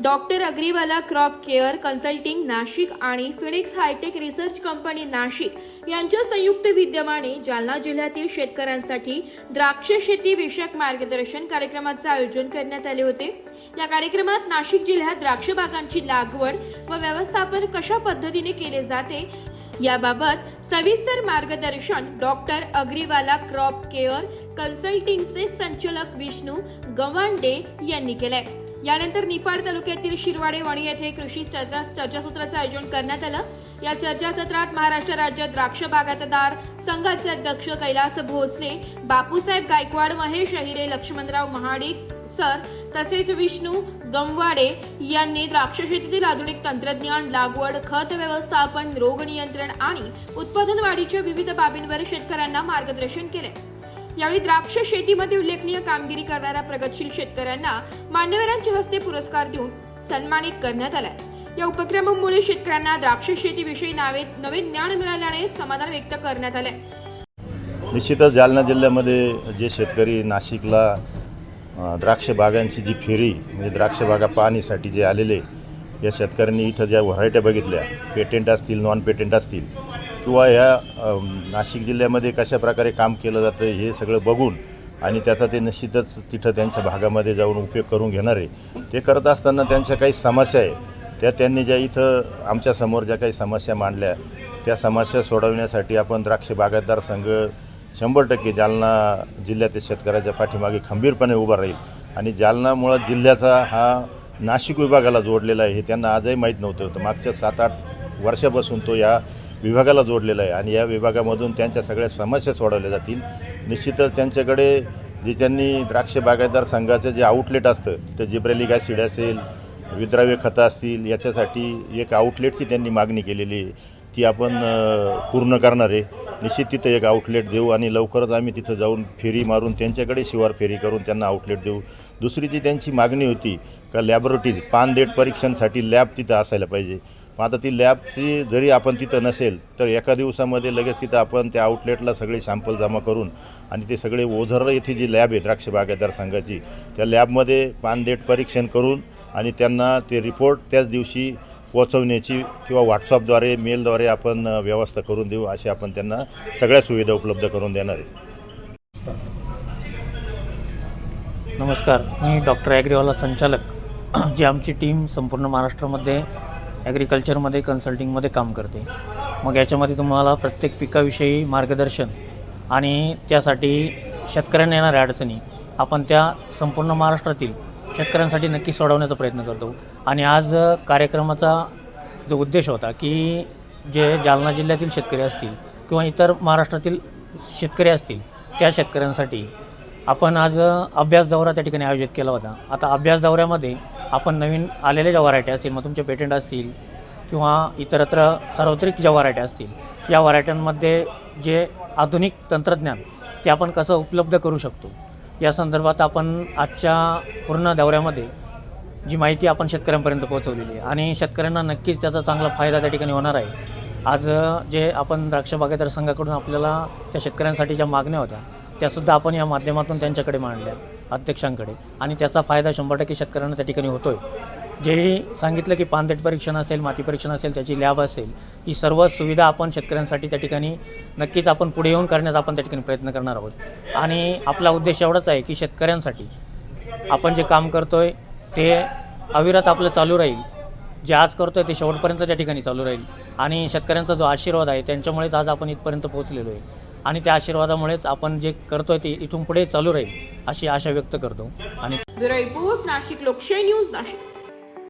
Doctor Agriwala crop care consulting Nashik आणि Phoenix hitech research company Nashik यांच्या संयुक्त विद्यमाने जालना जिल्ह्यातील शेतकऱ्यांसाठी द्राक्ष शेती विषयक मार्गदर्शन कार्यक्रमाचे आयोजन करण्यात आले होते। या कार्यक्रमात नाशिक जिल्ह्यात द्राक्ष बागांची लागवड व व्यवस्थापन कशा पद्धतीने केले जाते याबाबत सविस्तर मार्गदर्शन डॉक्टर अग्रीवाला क्रॉप केअर कन्सल्टिंगचे संचालक विष्णू गव्हांडे यांनी केले। यानंतर निफाड तालुक्यातील शिरवाडे वणी येथे कृषी चर्चासत्राचे आयोजन करण्यात आलं। या चर्चासत्रात महाराष्ट्र राज्य द्राक्ष बागायतदार संघाचे अध्यक्ष कैलास भोसले, बापूसाहेब गायकवाड, महेश अहिरे, लक्ष्मणराव महाडिक सर तसेच विष्णू गंवाडे यांनी द्राक्ष शेतीतील आधुनिक तंत्रज्ञान, लागवड, खत व्यवस्थापन, रोग नियंत्रण आणि उत्पादन वाढीच्या विविध बाबींवर शेतकऱ्यांना मार्गदर्शन केले। यावेळी द्राक्ष शेतीमध्ये उल्लेखनीय कामगिरी करणाऱ्या प्रगतशील शेतकऱ्यांना मान्यवरांच्या हस्ते पुरस्कार देऊन सन्मानित करण्यात आले। या उपक्रमामुळे शेतकऱ्यांना द्राक्ष शेतीविषयी नवे ज्ञान मिळाल्याने समाधान व्यक्त करण्यात आले। निश्चितच जालना जिल्ह्यामध्ये जे शेतकरी नाशिकला द्राक्ष बागांची जी फेरी म्हणजे द्राक्ष बागा पाहणीसाठी जे आलेले या शेतकऱ्यांनी इथं ज्या व्हरायट्या बघितल्या, पेटेंट असतील, नॉन पेटेंट असतील किंवा या नाशिक जिल्ह्यामध्ये कशा प्रकारे काम केलं जातं हे सगळं बघून आणि त्याचा ते निश्चितच तिथं त्यांच्या भागामध्ये जाऊन उपयोग करून घेणार आहे। ते करत असताना त्यांच्या काही समस्या आहे त्यांनी ज्या इथं आमच्यासमोर ज्या काही समस्या मांडल्या त्या समस्या सोडवण्यासाठी आपण द्राक्ष बागायतदार संघ 100% जालना जिल्ह्यातील शेतकऱ्याच्या पाठीमागे खंबीरपणे उभा राहील आणि जालनामुळं जिल्ह्याचा हा नाशिक विभागाला जोडलेला आहे हे त्यांना आजही माहीत नव्हतं। मागच्या 7-8 वर्षापासून तो या विभागाला जोडलेला आहे आणि या विभागामधून त्यांच्या सगळ्या समस्या सोडवल्या जातील। निश्चितच त्यांच्याकडे जे त्यांनी द्राक्ष बागायतदार संघाचं जे आउटलेट असतं तिथं जिब्रेलिक ॲसिड असेल, विद्राव्य खतं असतील याच्यासाठी एक आउटलेटची त्यांनी मागणी केलेली आहे, ती आपण पूर्ण करणार आहे। निश्चित तिथं एक आउटलेट देऊ आणि लवकरच आम्ही तिथं जाऊन फेरी मारून त्यांच्याकडे शिवार फेरी करून त्यांना आउटलेट देऊ। दुसरी जी त्यांची मागणी होती का लॅबोरेटरीज पान देठ परीक्षणासाठी लॅब तिथं असायला पाहिजे। आता ती लॅबची जरी आपण तिथं नसेल तर एका दिवसामध्ये लगेच तिथं आपण त्या आउटलेटला सगळे सॅम्पल जमा करून आणि ते सगळे ओझर येथे जी लॅब आहे द्राक्ष बागायतदार संघाची त्या लॅबमध्ये पान देठ परीक्षण करून आणि त्यांना ते रिपोर्ट त्याच दिवशी पोहोचवण्याची किंवा व्हॉट्सअपद्वारे मेलद्वारे आपण व्यवस्था करून देऊ अशी आपण त्यांना सगळ्या सुविधा उपलब्ध करून देणार आहे। नमस्कार, मी डॉक्टर ॲग्रीवाला संचालक जी आमची टीम संपूर्ण महाराष्ट्रामध्ये ॲग्रिकल्चरमध्ये कन्सल्टिंगमध्ये काम करते। मग याच्यामध्ये तुम्हाला प्रत्येक पिकाविषयी मार्गदर्शन आणि त्यासाठी शेतकऱ्यांना येणाऱ्या अडचणी आपण त्या संपूर्ण महाराष्ट्रातील शेतकऱ्यांसाठी नक्की सोडवण्याचा प्रयत्न करतो। आणि आज कार्यक्रमाचा जो उद्देश होता की जे जालना जिल्ह्यातील शेतकरी असतील किंवा इतर महाराष्ट्रातील शेतकरी असतील त्या शेतकऱ्यांसाठी आपण आज अभ्यास दौरा त्या ठिकाणी आयोजित केला होता। आता अभ्यास दौऱ्यामध्ये आपण नवीन आलेल्या ज्या व्हरायटी असतील, मग तुमचे पेटेंट असतील किंवा इतरत्र सार्वत्रिक ज्या व्हरायटी असतील या व्हरायट्यांमध्ये जे आधुनिक तंत्रज्ञान ते आपण कसं उपलब्ध करू शकतो या संदर्भात आपण आजच्या पूर्ण दौऱ्यामध्ये जी माहिती आपण शेतकऱ्यांपर्यंत पोहोचवलेली आहे आणि शेतकऱ्यांना नक्कीच त्याचा चांगला फायदा त्या ठिकाणी होणार आहे। आज जे आपण द्राक्ष बागायतदार संघाकडून आपल्याला त्या शेतकऱ्यांसाठी ज्या मागण्या होत्या त्यासुद्धा आपण या माध्यमातून त्यांच्याकडे मांडल्या अध्यक्षांकडे आणि त्याचा फायदा 100% शेतकऱ्यांना त्या ठिकाणी होतो आहे। जेही सांगितलं की पानदेठ परीक्षण असेल, माती परीक्षण असेल, त्याची लॅब असेल, ही सर्व सुविधा आपण शेतकऱ्यांसाठी त्या ठिकाणी नक्कीच आपण पुढे येऊन करण्याचा आपण त्या ठिकाणी प्रयत्न करणार आहोत। आणि आपला उद्देश एवढाच आहे की शेतकऱ्यांसाठी आपण जे काम करतो आहे ते अविरत आपलं चालू राहील, जे आज करतो आहे ते शेवटपर्यंत त्या ठिकाणी चालू राहील आणि शेतकऱ्यांचा जो आशीर्वाद आहे त्यांच्यामुळेच आज आपण इथपर्यंत पोहोचलेलो आहे आणि त्या आशीर्वादामुळेच आपण जे करतोय ते इथून पुढे चालू राहील अशी आशा व्यक्त करतो। आणि ब्युरो रिपोर्ट, नाशिक लोकशाही न्यूज, नाशिक।